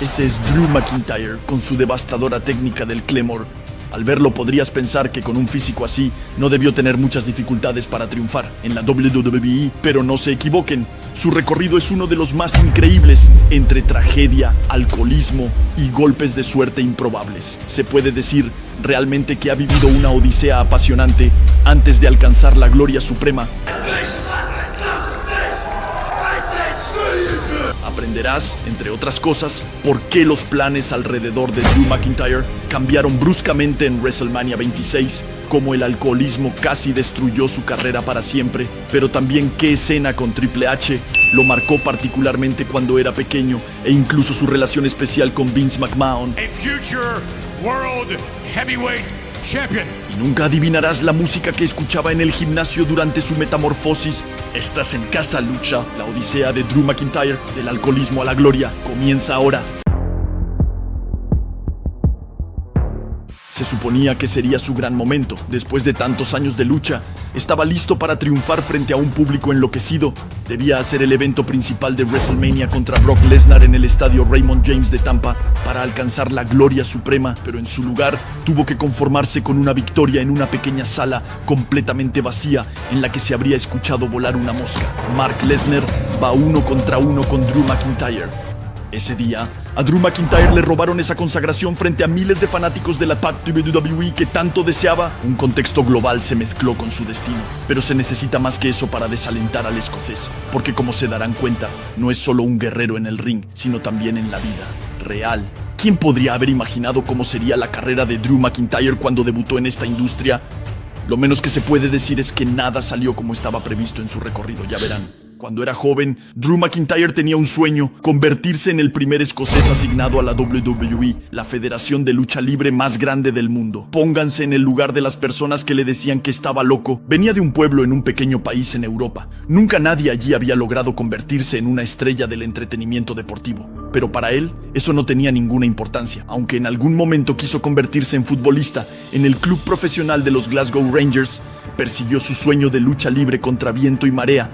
Ese es Drew McIntyre con su devastadora técnica del Claymore. Al verlo podrías pensar que con un físico así no debió tener muchas dificultades para triunfar en la WWE, pero no se equivoquen, su recorrido es uno de los más increíbles, entre tragedia, alcoholismo y golpes de suerte improbables. Se puede decir realmente que ha vivido una odisea apasionante antes de alcanzar la gloria suprema. Aprenderás, entre otras cosas, por qué los planes alrededor de Drew McIntyre cambiaron bruscamente en WrestleMania 26, cómo el alcoholismo casi destruyó su carrera para siempre, pero también qué escena con Triple H lo marcó particularmente cuando era pequeño e incluso su relación especial con Vince McMahon. Y nunca adivinarás la música que escuchaba en el gimnasio durante su metamorfosis. Estás en Casa Lucha, la odisea de Drew McIntyre, del alcoholismo a la gloria, comienza ahora. Se suponía que sería su gran momento. Después de tantos años de lucha, estaba listo para triunfar frente a un público enloquecido. Debía hacer el evento principal de WrestleMania contra Brock Lesnar en el estadio Raymond James de Tampa para alcanzar la gloria suprema, pero en su lugar tuvo que conformarse con una victoria en una pequeña sala completamente vacía en la que se habría escuchado volar una mosca. Mark Lesnar va 1 contra 1 con Drew McIntyre. Ese día, a Drew McIntyre le robaron esa consagración frente a miles de fanáticos de la PAC WWE que tanto deseaba. Un contexto global se mezcló con su destino, pero se necesita más que eso para desalentar al escocés, porque como se darán cuenta, no es solo un guerrero en el ring, sino también en la vida real. ¿Quién podría haber imaginado cómo sería la carrera de Drew McIntyre cuando debutó en esta industria? Lo menos que se puede decir es que nada salió como estaba previsto en su recorrido, ya verán. Cuando era joven, Drew McIntyre tenía un sueño: convertirse en el primer escocés asignado a la WWE, la federación de lucha libre más grande del mundo. Pónganse en el lugar de las personas que le decían que estaba loco. Venía de un pueblo en un pequeño país en Europa. Nunca nadie allí había logrado convertirse en una estrella del entretenimiento deportivo. Pero para él, eso no tenía ninguna importancia. Aunque en algún momento quiso convertirse en futbolista en el club profesional de los Glasgow Rangers, persiguió su sueño de lucha libre contra viento y marea.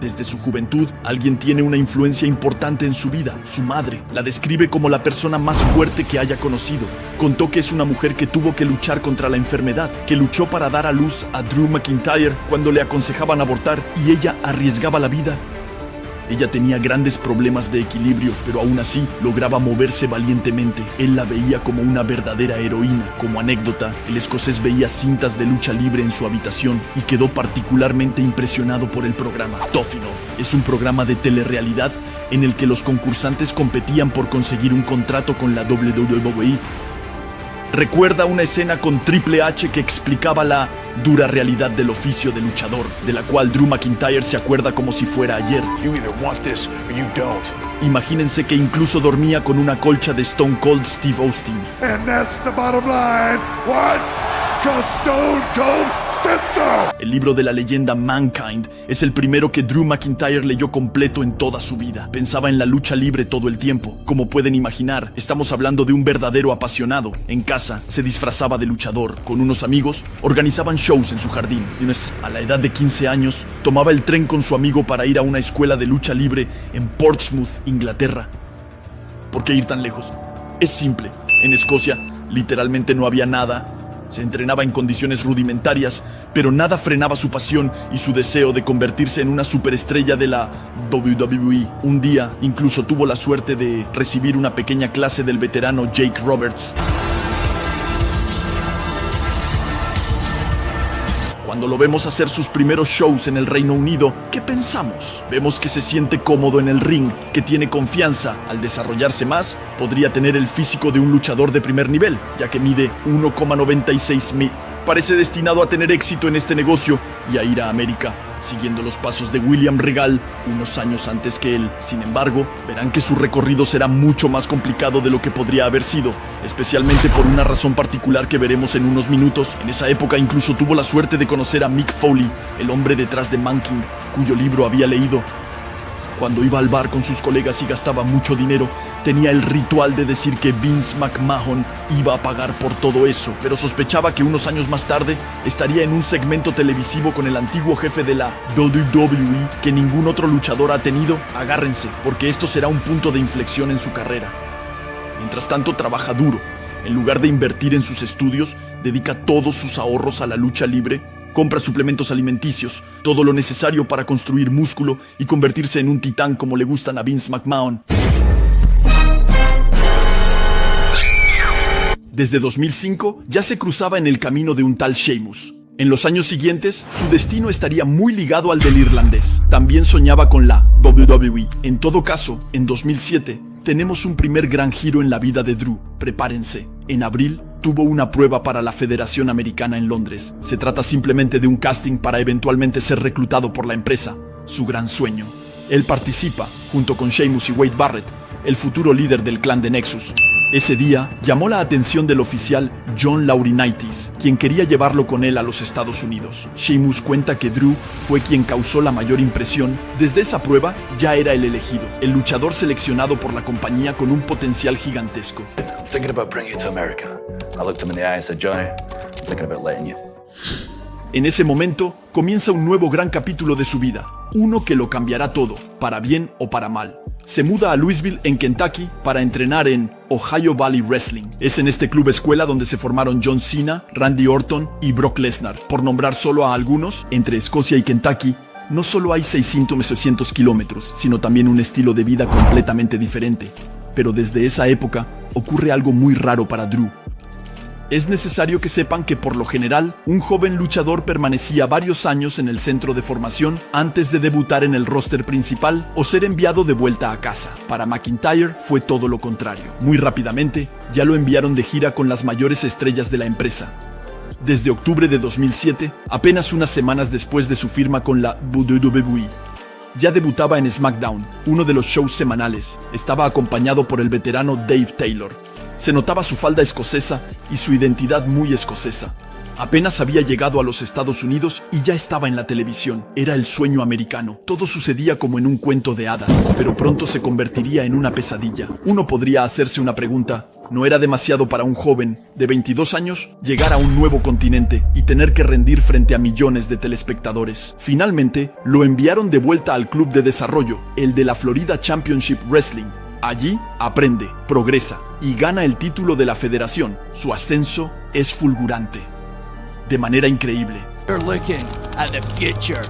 Desde su juventud, alguien tiene una influencia importante en su vida. Su madre la describe como la persona más fuerte que haya conocido. Contó que es una mujer que tuvo que luchar contra la enfermedad, que luchó para dar a luz a Drew McIntyre cuando le aconsejaban abortar y ella arriesgaba la vida. Ella tenía grandes problemas de equilibrio, pero aún así lograba moverse valientemente. Él la veía como una verdadera heroína. Como anécdota, el escocés veía cintas de lucha libre en su habitación y quedó particularmente impresionado por el programa Tough Enough. Es un programa de telerrealidad en el que los concursantes competían por conseguir un contrato con la WWE. Recuerda una escena con Triple H que explicaba la dura realidad del oficio de luchador, de la cual Drew McIntyre se acuerda como si fuera ayer. Imagínense que incluso dormía con una colcha de Stone Cold Steve Austin. And that's the bottom line. What? 'Cause Stone Cold said so. El libro de la leyenda Mankind es el primero que Drew McIntyre leyó completo en toda su vida. Pensaba en la lucha libre todo el tiempo. Como pueden imaginar, estamos hablando de un verdadero apasionado. En casa, se disfrazaba de luchador. Con unos amigos, organizaban shows en su jardín. A la edad de 15 años, tomaba el tren con su amigo para ir a una escuela de lucha libre en Portsmouth, Inglaterra. ¿Por qué ir tan lejos? Es simple. En Escocia, literalmente no había nada. Se entrenaba en condiciones rudimentarias, pero nada frenaba su pasión y su deseo de convertirse en una superestrella de la WWE. Un día, incluso tuvo la suerte de recibir una pequeña clase del veterano Jake Roberts. Cuando lo vemos hacer sus primeros shows en el Reino Unido, ¿qué pensamos? Vemos que se siente cómodo en el ring, que tiene confianza. Al desarrollarse más, podría tener el físico de un luchador de primer nivel, ya que mide 1,96 m. Parece destinado a tener éxito en este negocio y a ir a América, siguiendo los pasos de William Regal unos años antes que él. Sin embargo, verán que su recorrido será mucho más complicado de lo que podría haber sido, especialmente por una razón particular que veremos en unos minutos. En esa época incluso tuvo la suerte de conocer a Mick Foley, el hombre detrás de Mankind, cuyo libro había leído. Cuando iba al bar con sus colegas y gastaba mucho dinero, tenía el ritual de decir que Vince McMahon iba a pagar por todo eso, pero sospechaba que unos años más tarde estaría en un segmento televisivo con el antiguo jefe de la WWE que ningún otro luchador ha tenido. Agárrense, porque esto será un punto de inflexión en su carrera. Mientras tanto, trabaja duro. En lugar de invertir en sus estudios, dedica todos sus ahorros a la lucha libre, compra suplementos alimenticios, todo lo necesario para construir músculo y convertirse en un titán como le gustan a Vince McMahon. Desde 2005 ya se cruzaba en el camino de un tal Sheamus. En los años siguientes, su destino estaría muy ligado al del irlandés. También soñaba con la WWE. En todo caso, en 2007, tenemos un primer gran giro en la vida de Drew. Prepárense. En abril, tuvo una prueba para la Federación Americana en Londres. Se trata simplemente de un casting para eventualmente ser reclutado por la empresa. Su gran sueño. Él participa, junto con Sheamus y Wade Barrett, el futuro líder del clan de Nexus. Ese día, llamó la atención del oficial John Laurinaitis, quien quería llevarlo con él a los Estados Unidos. Sheamus cuenta que Drew fue quien causó la mayor impresión. Desde esa prueba, ya era el elegido, el luchador seleccionado por la compañía con un potencial gigantesco. Thinking about bringing you to America. I looked him in the eye and said, Johnny, I'm thinking about letting you. En ese momento, comienza un nuevo gran capítulo de su vida, uno que lo cambiará todo, para bien o para mal. Se muda a Louisville, en Kentucky, para entrenar en Ohio Valley Wrestling. Es en este club escuela donde se formaron John Cena, Randy Orton y Brock Lesnar. Por nombrar solo a algunos, entre Escocia y Kentucky, no solo hay 600 kilómetros, sino también un estilo de vida completamente diferente. Pero desde esa época, ocurre algo muy raro para Drew. Es necesario que sepan que por lo general, un joven luchador permanecía varios años en el centro de formación antes de debutar en el roster principal o ser enviado de vuelta a casa. Para McIntyre fue todo lo contrario. Muy rápidamente, ya lo enviaron de gira con las mayores estrellas de la empresa. Desde octubre de 2007, apenas unas semanas después de su firma con la WWE, ya debutaba en SmackDown, uno de los shows semanales. Estaba acompañado por el veterano Dave Taylor. Se notaba su falda escocesa y su identidad muy escocesa. Apenas había llegado a los Estados Unidos y ya estaba en la televisión. Era el sueño americano. Todo sucedía como en un cuento de hadas, pero pronto se convertiría en una pesadilla. Uno podría hacerse una pregunta. ¿No era demasiado para un joven de 22 años llegar a un nuevo continente y tener que rendir frente a millones de telespectadores? Finalmente, lo enviaron de vuelta al club de desarrollo, el de la Florida Championship Wrestling. Allí aprende, progresa y gana el título de la federación. Su ascenso es fulgurante. De manera increíble. You're looking at the future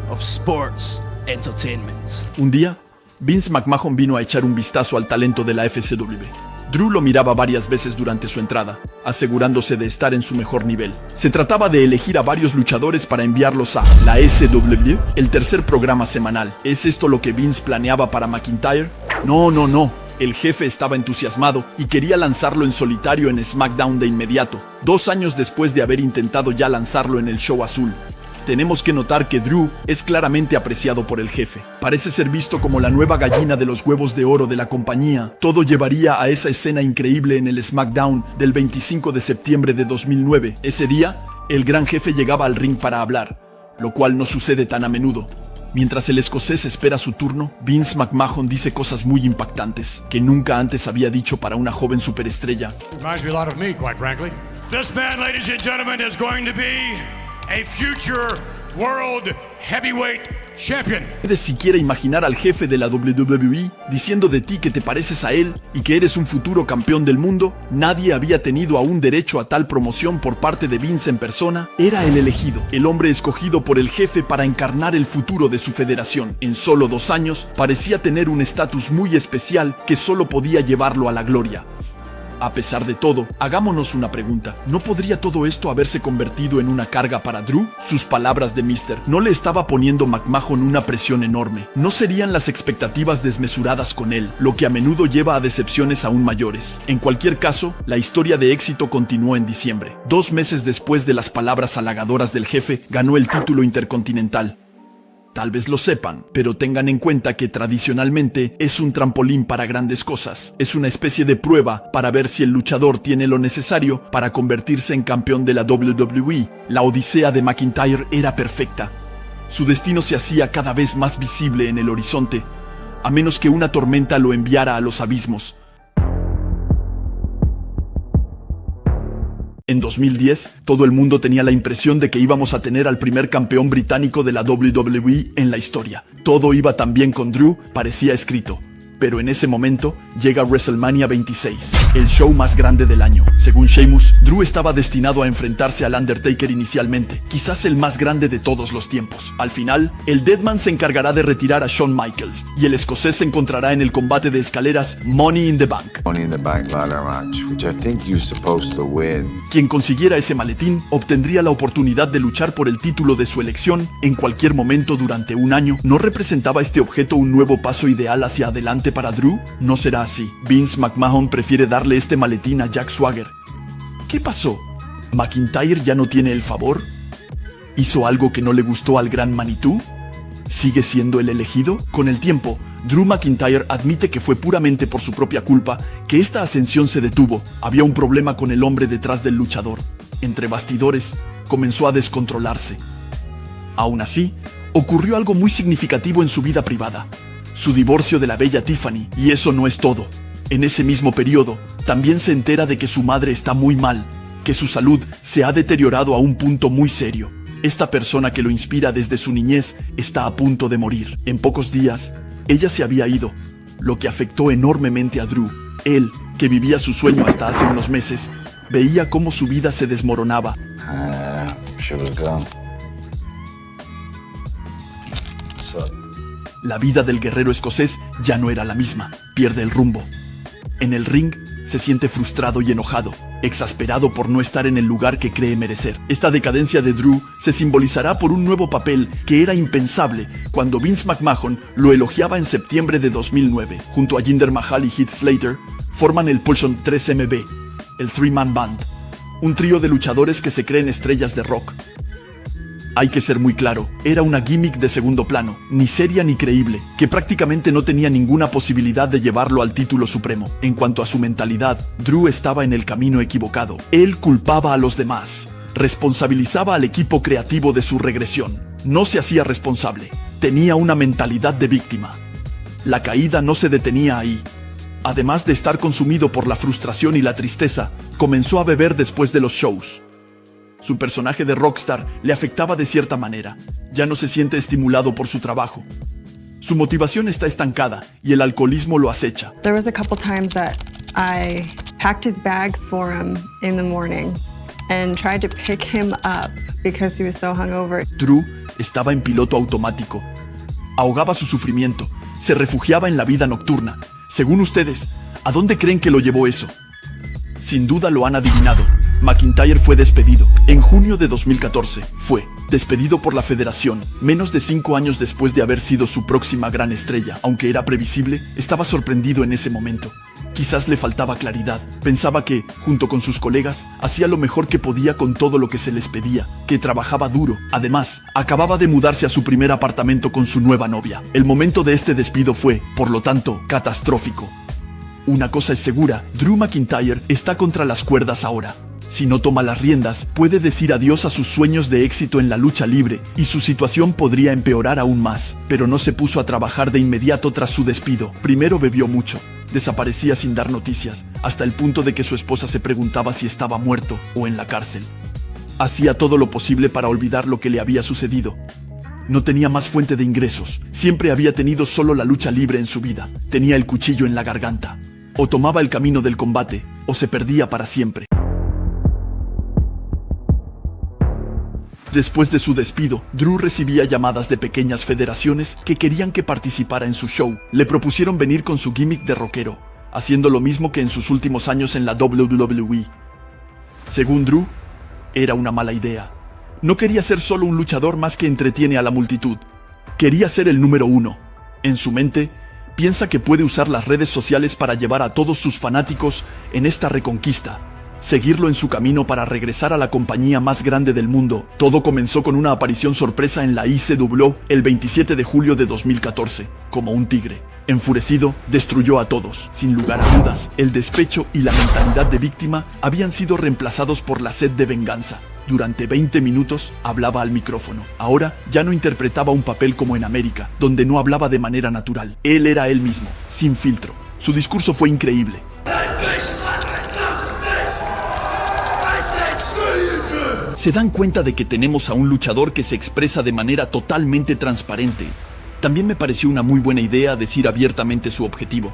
of sports entertainment. Un día, Vince McMahon vino a echar un vistazo al talento de la FCW. Drew lo miraba varias veces durante su entrada, asegurándose de estar en su mejor nivel. Se trataba de elegir a varios luchadores para enviarlos a la SW, el tercer programa semanal. ¿Es esto lo que Vince planeaba para McIntyre? No. El jefe estaba entusiasmado y quería lanzarlo en solitario en SmackDown de inmediato, 2 años después de haber intentado ya lanzarlo en el show azul. Tenemos que notar que Drew es claramente apreciado por el jefe. Parece ser visto como la nueva gallina de los huevos de oro de la compañía. Todo llevaría a esa escena increíble en el SmackDown del 25 de septiembre de 2009. Ese día, el gran jefe llegaba al ring para hablar, lo cual no sucede tan a menudo. Mientras el escocés espera su turno, Vince McMahon dice cosas muy impactantes que nunca antes había dicho para una joven superestrella. Reminds me a lot of me, quite frankly. This man, ladies and gentlemen, is going to be a future world heavyweight champion. ¿Puedes siquiera imaginar al jefe de la WWE diciendo de ti que te pareces a él y que eres un futuro campeón del mundo? Nadie había tenido aún derecho a tal promoción por parte de Vince en persona. Era el elegido, el hombre escogido por el jefe para encarnar el futuro de su federación. En solo 2 años, parecía tener un estatus muy especial que solo podía llevarlo a la gloria. A pesar de todo, hagámonos una pregunta. ¿No podría todo esto haberse convertido en una carga para Drew? Sus palabras de Mr. ¿No le estaba poniendo McMahon una presión enorme? ¿No serían las expectativas desmesuradas con él, lo que a menudo lleva a decepciones aún mayores? En cualquier caso, la historia de éxito continuó en diciembre. 2 meses después de las palabras halagadoras del jefe, ganó el título intercontinental. Tal vez lo sepan, pero tengan en cuenta que tradicionalmente es un trampolín para grandes cosas. Es una especie de prueba para ver si el luchador tiene lo necesario para convertirse en campeón de la WWE. La odisea de McIntyre era perfecta. Su destino se hacía cada vez más visible en el horizonte, a menos que una tormenta lo enviara a los abismos. En 2010, todo el mundo tenía la impresión de que íbamos a tener al primer campeón británico de la WWE en la historia. Todo iba tan bien con Drew, parecía escrito. Pero en ese momento llega WrestleMania 26, el show más grande del año. Según Sheamus, Drew estaba destinado a enfrentarse al Undertaker inicialmente, quizás el más grande de todos los tiempos. Al final, el Deadman se encargará de retirar a Shawn Michaels y el escocés se encontrará en el combate de escaleras Money in the Bank. Money in the Bank ladder match, which I think you're supposed to win. Quien consiguiera ese maletín obtendría la oportunidad de luchar por el título de su elección en cualquier momento durante un año. ¿No representaba este objeto un nuevo paso ideal hacia adelante para Drew? No será así. Vince McMahon prefiere darle este maletín a Jack Swagger. ¿Qué pasó? ¿McIntyre ya no tiene el favor? ¿Hizo algo que no le gustó al gran Manitou? ¿Sigue siendo el elegido? Con el tiempo, Drew McIntyre admite que fue puramente por su propia culpa que esta ascensión se detuvo. Había un problema con el hombre detrás del luchador. Entre bastidores, comenzó a descontrolarse. Aún así, ocurrió algo muy significativo en su vida privada: su divorcio de la bella Tiffany. Y eso no es todo. En ese mismo periodo, también se entera de que su madre está muy mal, que su salud se ha deteriorado a un punto muy serio. Esta persona que lo inspira desde su niñez está a punto de morir. En pocos días, ella se había ido, lo que afectó enormemente a Drew. Él, que vivía su sueño hasta hace unos meses, veía cómo su vida se desmoronaba. Should've gone. So. La vida del guerrero escocés ya no era la misma. Pierde el rumbo. En el ring, se siente frustrado y enojado, exasperado por no estar en el lugar que cree merecer. Esta decadencia de Drew se simbolizará por un nuevo papel que era impensable cuando Vince McMahon lo elogiaba en septiembre de 2009. Junto a Jinder Mahal y Heath Slater, forman el Pulsion 3MB, el Three-Man Band, un trío de luchadores que se creen estrellas de rock. Hay que ser muy claro, era una gimmick de segundo plano, ni seria ni creíble, que prácticamente no tenía ninguna posibilidad de llevarlo al título supremo. En cuanto a su mentalidad, Drew estaba en el camino equivocado. Él culpaba a los demás, responsabilizaba al equipo creativo de su regresión. No se hacía responsable, tenía una mentalidad de víctima. La caída no se detenía ahí. Además de estar consumido por la frustración y la tristeza, comenzó a beber después de los shows. Su personaje de rockstar le afectaba de cierta manera. Ya no se siente estimulado por su trabajo. Su motivación está estancada y el alcoholismo lo acecha. There was a couple times that I packed his bags for him in the morning and tried to pick him up because he was so hungover. Drew estaba en piloto automático. Ahogaba su sufrimiento. Se refugiaba en la vida nocturna. Según ustedes, ¿a dónde creen que lo llevó eso? Sin duda lo han adivinado. McIntyre fue despedido. En junio de 2014, fue despedido por la federación, menos de 5 años después de haber sido su próxima gran estrella. Aunque era previsible, estaba sorprendido en ese momento. Quizás le faltaba claridad. Pensaba que, junto con sus colegas, hacía lo mejor que podía con todo lo que se les pedía, que trabajaba duro. Además, acababa de mudarse a su primer apartamento con su nueva novia. El momento de este despido fue, por lo tanto, catastrófico. Una cosa es segura, Drew McIntyre está contra las cuerdas ahora. Si no toma las riendas, puede decir adiós a sus sueños de éxito en la lucha libre y su situación podría empeorar aún más. Pero no se puso a trabajar de inmediato tras su despido. Primero bebió mucho. Desaparecía sin dar noticias, hasta el punto de que su esposa se preguntaba si estaba muerto o en la cárcel. Hacía todo lo posible para olvidar lo que le había sucedido. No tenía más fuente de ingresos. Siempre había tenido solo la lucha libre en su vida. Tenía el cuchillo en la garganta. O tomaba el camino del combate, o se perdía para siempre. Después de su despido, Drew recibía llamadas de pequeñas federaciones que querían que participara en su show. Le propusieron venir con su gimmick de rockero, haciendo lo mismo que en sus últimos años en la WWE. Según Drew, era una mala idea. No quería ser solo un luchador más que entretiene a la multitud. Quería ser el número 1. En su mente, piensa que puede usar las redes sociales para llevar a todos sus fanáticos en esta reconquista, seguirlo en su camino para regresar a la compañía más grande del mundo. Todo comenzó con una aparición sorpresa en la ICW el 27 de julio de 2014. Como un tigre, enfurecido, destruyó a todos. Sin lugar a dudas, el despecho y la mentalidad de víctima habían sido reemplazados por la sed de venganza. Durante 20 minutos hablaba al micrófono. Ahora ya no interpretaba un papel como en América, donde no hablaba de manera natural. Él era él mismo, sin filtro. Su discurso fue increíble. ¿Se dan cuenta de que tenemos a un luchador que se expresa de manera totalmente transparente? También me pareció una muy buena idea decir abiertamente su objetivo: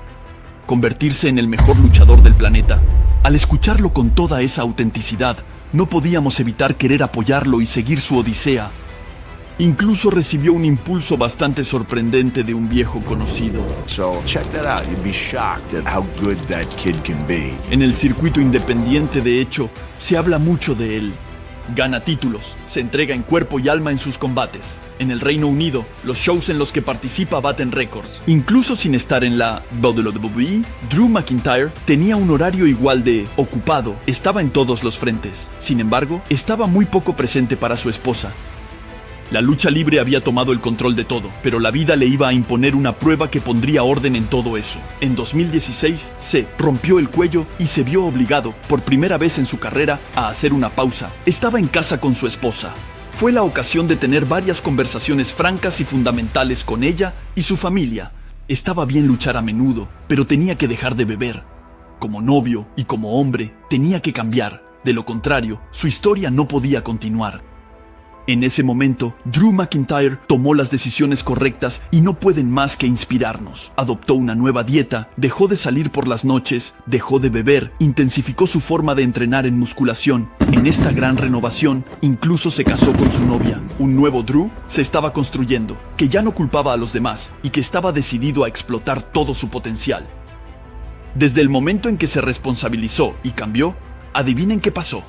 convertirse en el mejor luchador del planeta. Al escucharlo con toda esa autenticidad, no podíamos evitar querer apoyarlo y seguir su odisea. Incluso recibió un impulso bastante sorprendente de un viejo conocido. So check that out. You'd be shocked at how good that kid can be. En el circuito independiente, de hecho, se habla mucho de él. Gana títulos, se entrega en cuerpo y alma en sus combates. En el Reino Unido, los shows en los que participa baten récords. Incluso sin estar en la WWE, Drew McIntyre tenía un horario igual de ocupado. Estaba en todos los frentes. Sin embargo, estaba muy poco presente para su esposa. La lucha libre había tomado el control de todo, pero la vida le iba a imponer una prueba que pondría orden en todo eso. En 2016, se rompió el cuello y se vio obligado, por primera vez en su carrera, a hacer una pausa. Estaba en casa con su esposa. Fue la ocasión de tener varias conversaciones francas y fundamentales con ella y su familia. Estaba bien luchar a menudo, pero tenía que dejar de beber. Como novio y como hombre, tenía que cambiar. De lo contrario, su historia no podía continuar. En ese momento, Drew McIntyre tomó las decisiones correctas y no pueden más que inspirarnos. Adoptó una nueva dieta, dejó de salir por las noches, dejó de beber, intensificó su forma de entrenar en musculación. En esta gran renovación, incluso se casó con su novia. Un nuevo Drew se estaba construyendo, que ya no culpaba a los demás y que estaba decidido a explotar todo su potencial. Desde el momento en que se responsabilizó y cambió, adivinen qué pasó.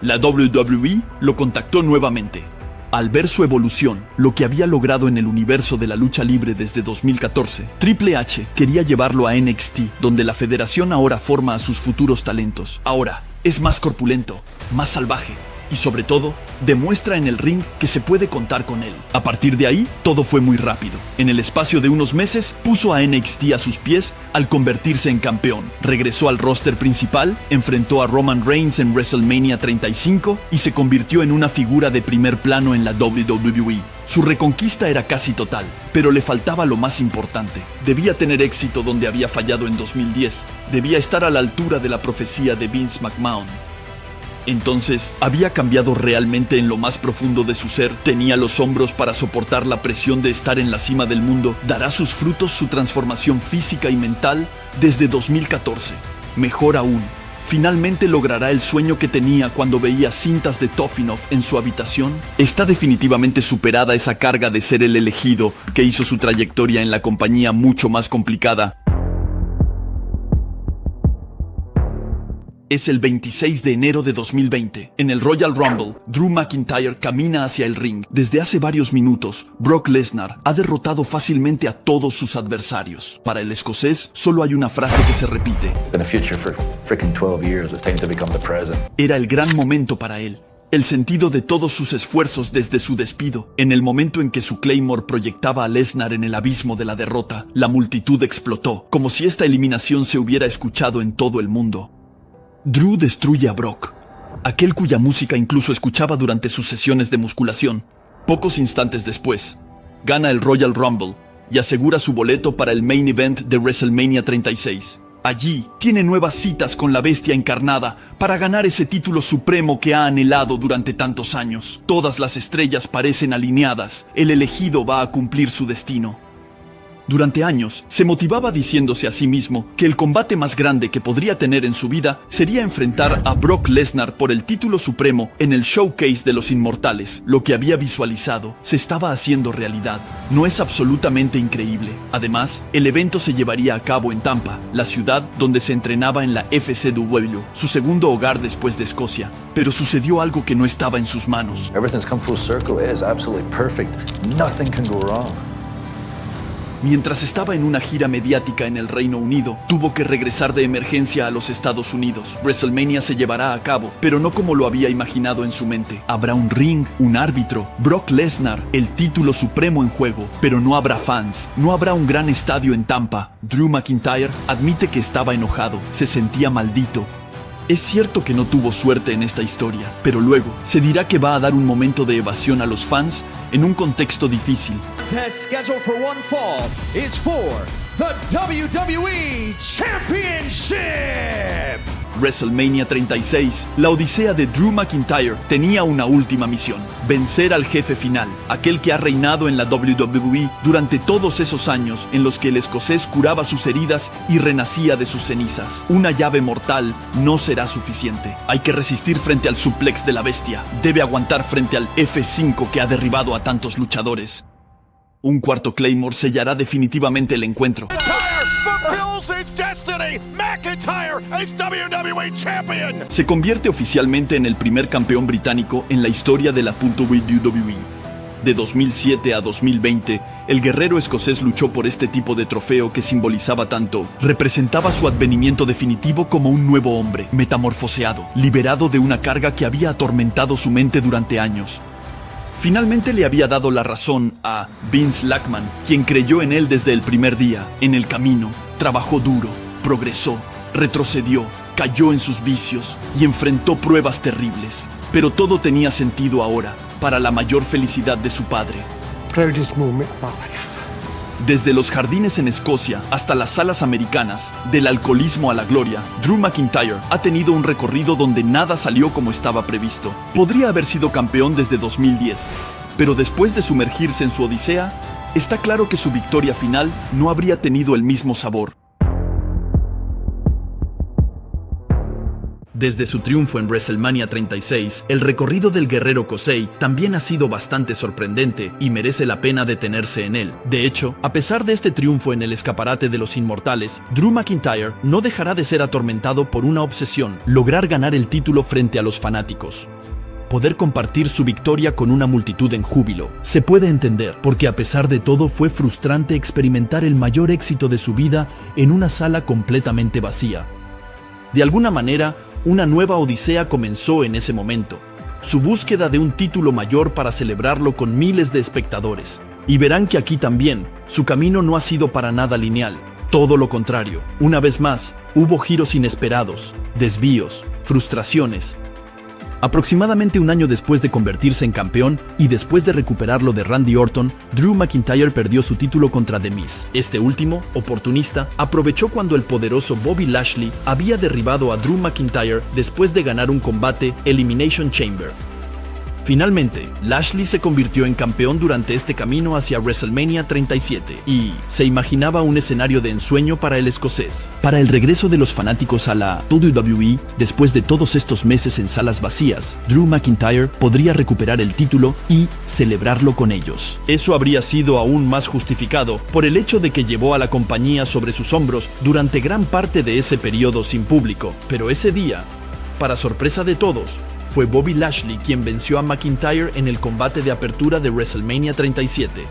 La WWE lo contactó nuevamente. Al ver su evolución, lo que había logrado en el universo de la lucha libre desde 2014, Triple H quería llevarlo a NXT, donde la federación ahora forma a sus futuros talentos. Ahora, es más corpulento, más salvaje y sobre todo, demuestra en el ring que se puede contar con él. A partir de ahí, todo fue muy rápido. En el espacio de unos meses, puso a NXT a sus pies al convertirse en campeón. Regresó al roster principal, enfrentó a Roman Reigns en WrestleMania 35 y se convirtió en una figura de primer plano en la WWE. Su reconquista era casi total, pero le faltaba lo más importante. Debía tener éxito donde había fallado en 2010. Debía estar a la altura de la profecía de Vince McMahon. Entonces, ¿había cambiado realmente en lo más profundo de su ser? ¿Tenía los hombros para soportar la presión de estar en la cima del mundo? ¿Dará sus frutos su transformación física y mental? Desde 2014. Mejor aún, ¿finalmente logrará el sueño que tenía cuando veía cintas de Toffinoff en su habitación? ¿Está definitivamente superada esa carga de ser el elegido que hizo su trayectoria en la compañía mucho más complicada? Es el 26 de enero de 2020. En el Royal Rumble, Drew McIntyre camina hacia el ring. Desde hace varios minutos, Brock Lesnar ha derrotado fácilmente a todos sus adversarios. Para el escocés, solo hay una frase que se repite. In the future for freaking 12 years, it's time to become the present. Era el gran momento para él. El sentido de todos sus esfuerzos desde su despido. En el momento en que su Claymore proyectaba a Lesnar en el abismo de la derrota, la multitud explotó, como si esta eliminación se hubiera escuchado en todo el mundo. Drew destruye a Brock, aquel cuya música incluso escuchaba durante sus sesiones de musculación. Pocos instantes después, gana el Royal Rumble y asegura su boleto para el Main Event de WrestleMania 36. Allí tiene nuevas citas con la bestia encarnada para ganar ese título supremo que ha anhelado durante tantos años. Todas las estrellas parecen alineadas, el elegido va a cumplir su destino. Durante años, se motivaba diciéndose a sí mismo que el combate más grande que podría tener en su vida sería enfrentar a Brock Lesnar por el título supremo en el Showcase de los Inmortales. Lo que había visualizado se estaba haciendo realidad. ¿No es absolutamente increíble? Además, el evento se llevaría a cabo en Tampa, la ciudad donde se entrenaba en la FCW, su segundo hogar después de Escocia. Pero sucedió algo que no estaba en sus manos. Everything's come full circle. It is absolutely perfect. Nothing can go wrong. Mientras estaba en una gira mediática en el Reino Unido, tuvo que regresar de emergencia a los Estados Unidos. WrestleMania se llevará a cabo, pero no como lo había imaginado en su mente. Habrá un ring, un árbitro, Brock Lesnar, el título supremo en juego, pero no habrá fans, no habrá un gran estadio en Tampa. Drew McIntyre admite que estaba enojado, se sentía maldito. Es cierto que no tuvo suerte en esta historia, pero luego se dirá que va a dar un momento de evasión a los fans en un contexto difícil. Contest scheduled for one fall is for the WWE Championship. WrestleMania 36, la odisea de Drew McIntyre tenía una última misión: vencer al jefe final, aquel que ha reinado en la WWE durante todos esos años en los que el escocés curaba sus heridas y renacía de sus cenizas. Una llave mortal no será suficiente. Hay que resistir frente al suplex de la bestia. Debe aguantar frente al F5 que ha derribado a tantos luchadores. Un cuarto Claymore sellará definitivamente el encuentro. Se convierte oficialmente en el primer campeón británico en la historia de la WWE. De 2007 a 2020, el guerrero escocés luchó por este tipo de trofeo que simbolizaba tanto. Representaba su advenimiento definitivo como un nuevo hombre, metamorfoseado, liberado de una carga que había atormentado su mente durante años. Finalmente le había dado la razón a Vince Lackman, quien creyó en él desde el primer día. En el camino, trabajó duro, progresó, retrocedió, cayó en sus vicios y enfrentó pruebas terribles. Pero todo tenía sentido ahora, para la mayor felicidad de su padre. Proudest moment of my life. Desde los jardines en Escocia hasta las salas americanas, del alcoholismo a la gloria, Drew McIntyre ha tenido un recorrido donde nada salió como estaba previsto. Podría haber sido campeón desde 2010, pero después de sumergirse en su odisea, está claro que su victoria final no habría tenido el mismo sabor. Desde su triunfo en WrestleMania 36, el recorrido del guerrero Kosei también ha sido bastante sorprendente y merece la pena detenerse en él. De hecho, a pesar de este triunfo en el escaparate de los inmortales, Drew McIntyre no dejará de ser atormentado por una obsesión: lograr ganar el título frente a los fanáticos. Poder compartir su victoria con una multitud en júbilo. Se puede entender, porque a pesar de todo fue frustrante experimentar el mayor éxito de su vida en una sala completamente vacía. De alguna manera, una nueva odisea comenzó en ese momento, su búsqueda de un título mayor para celebrarlo con miles de espectadores. Y verán que aquí también, su camino no ha sido para nada lineal, todo lo contrario. Una vez más, hubo giros inesperados, desvíos, frustraciones. Aproximadamente un año después de convertirse en campeón y después de recuperarlo de Randy Orton, Drew McIntyre perdió su título contra The Miz. Este último, oportunista, aprovechó cuando el poderoso Bobby Lashley había derribado a Drew McIntyre después de ganar un combate Elimination Chamber. Finalmente, Lashley se convirtió en campeón durante este camino hacia WrestleMania 37 y se imaginaba un escenario de ensueño para el escocés. Para el regreso de los fanáticos a la WWE, después de todos estos meses en salas vacías, Drew McIntyre podría recuperar el título y celebrarlo con ellos. Eso habría sido aún más justificado por el hecho de que llevó a la compañía sobre sus hombros durante gran parte de ese periodo sin público. Pero ese día, para sorpresa de todos, fue Bobby Lashley quien venció a McIntyre en el combate de apertura de WrestleMania 37.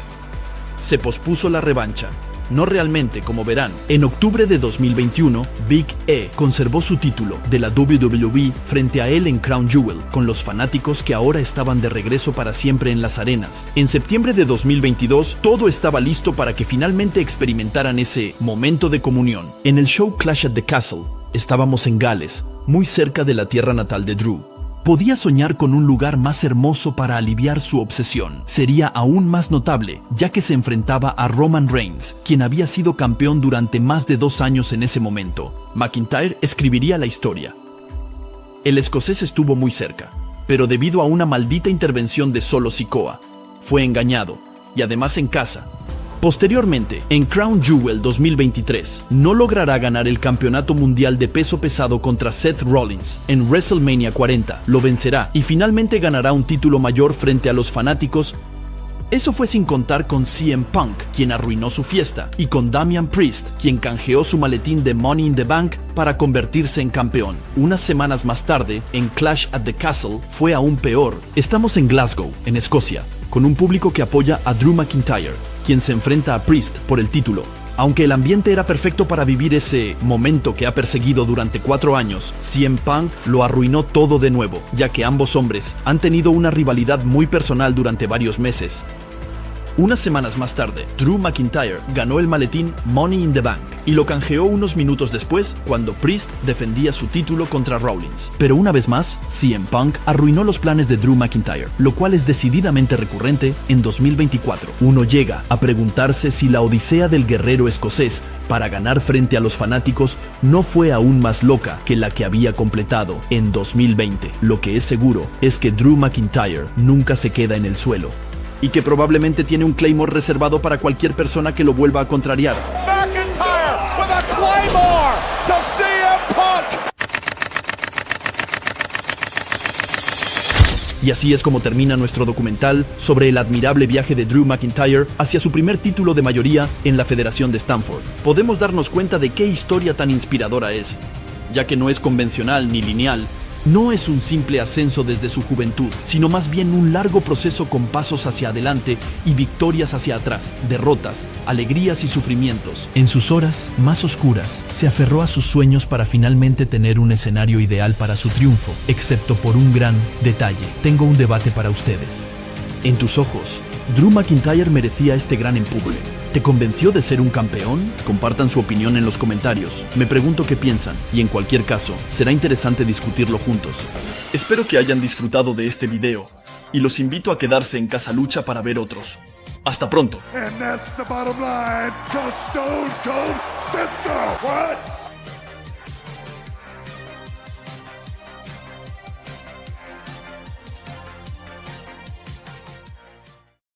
Se pospuso la revancha. No realmente, como verán. En octubre de 2021, Big E conservó su título de la WWE frente a él en Crown Jewel, con los fanáticos que ahora estaban de regreso para siempre en las arenas. En septiembre de 2022, todo estaba listo para que finalmente experimentaran ese momento de comunión. En el show Clash at the Castle, estábamos en Gales, muy cerca de la tierra natal de Drew. Podía soñar con un lugar más hermoso para aliviar su obsesión. Sería aún más notable, ya que se enfrentaba a Roman Reigns, quien había sido campeón durante más de 2 años en ese momento. McIntyre escribiría la historia. El escocés estuvo muy cerca, pero debido a una maldita intervención de Solo Sikoa, fue engañado, y además en casa. Posteriormente, en Crown Jewel 2023, no logrará ganar el campeonato mundial de peso pesado contra Seth Rollins. En WrestleMania 40 lo vencerá y finalmente ganará un título mayor frente a los fanáticos. Eso fue sin contar con CM Punk, quien arruinó su fiesta, y con Damian Priest, quien canjeó su maletín de Money in the Bank para convertirse en campeón. Unas semanas más tarde, en Clash at the Castle, fue aún peor. Estamos en Glasgow, en Escocia, con un público que apoya a Drew McIntyre, quien se enfrenta a Priest por el título. Aunque el ambiente era perfecto para vivir ese momento que ha perseguido durante 4 años, CM Punk lo arruinó todo de nuevo, ya que ambos hombres han tenido una rivalidad muy personal durante varios meses. Unas semanas más tarde, Drew McIntyre ganó el maletín Money in the Bank y lo canjeó unos minutos después cuando Priest defendía su título contra Rollins. Pero una vez más, CM Punk arruinó los planes de Drew McIntyre, lo cual es decididamente recurrente en 2024. Uno llega a preguntarse si la odisea del guerrero escocés para ganar frente a los fanáticos no fue aún más loca que la que había completado en 2020. Lo que es seguro es que Drew McIntyre nunca se queda en el suelo y que probablemente tiene un Claymore reservado para cualquier persona que lo vuelva a contrariar. McIntyre with a Claymore to CM Punk. Y así es como termina nuestro documental sobre el admirable viaje de Drew McIntyre hacia su primer título de mayoría en la Federación de Stamford. Podemos darnos cuenta de qué historia tan inspiradora es, ya que no es convencional ni lineal. No es un simple ascenso desde su juventud, sino más bien un largo proceso con pasos hacia adelante y victorias hacia atrás, derrotas, alegrías y sufrimientos. En sus horas más oscuras, se aferró a sus sueños para finalmente tener un escenario ideal para su triunfo, excepto por un gran detalle. Tengo un debate para ustedes. En tus ojos, ¿Drew McIntyre merecía este gran empuje? ¿Te convenció de ser un campeón? Compartan su opinión en los comentarios. Me pregunto qué piensan, y en cualquier caso, será interesante discutirlo juntos. Espero que hayan disfrutado de este video, y los invito a quedarse en Casa Lucha para ver otros. ¡Hasta pronto! And that's the bottom line, 'cause Stone Cold said so. What?